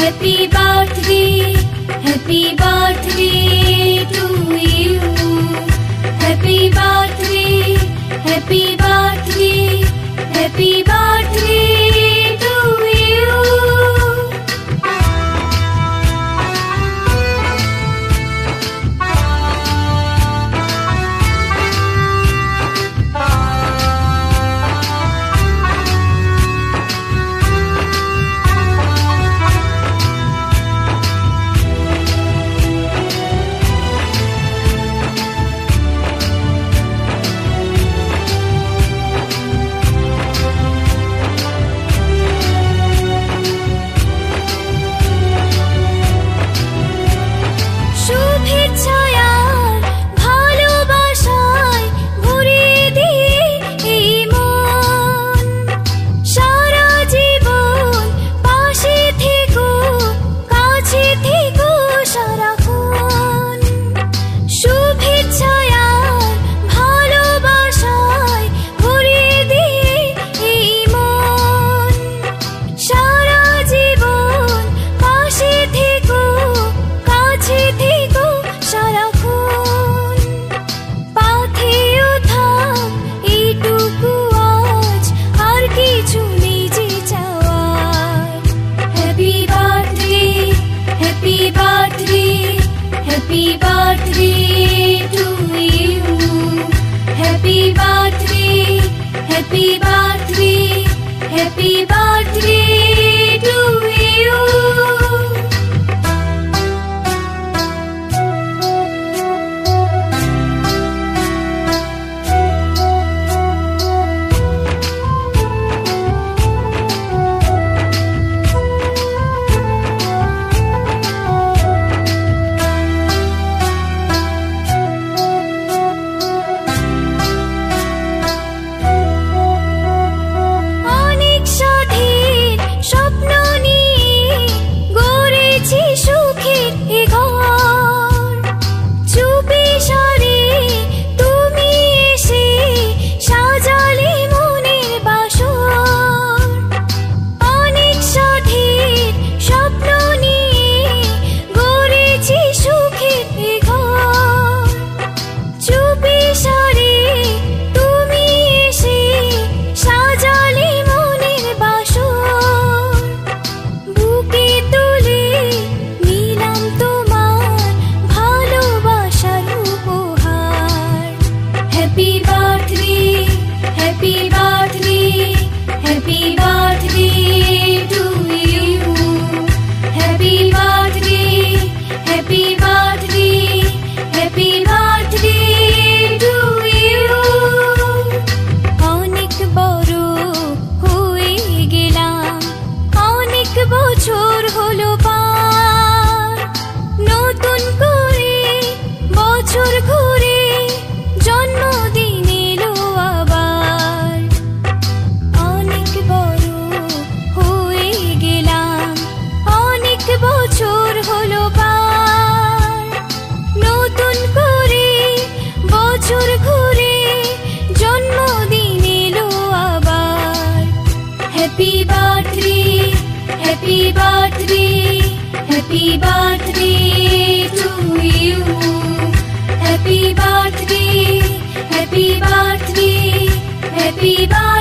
Happy birthday, happy birthday to you. Happy birthday, happy birthday, happy birthday to you. Happy birthday to you. Happy birthday, happy birthday, happy birthday to you. Happy birthday to you. Happy birthday, happy birthday, happy birthday to you. অনেক বড় হয়ে গেলাম, অনেক বছর হলো পার, নতুন করে বছর ঘুরে জন্মদিন এলো আবার। অনেক বড় হয়ে গেলাম, অনেক বছর হলো পার, নতুন করে বছর ঘুরে জন্মদিন এলো আবার। Happy birthday, happy birthday, happy birthday to you. Happy birthday, happy birthday, happy birthday.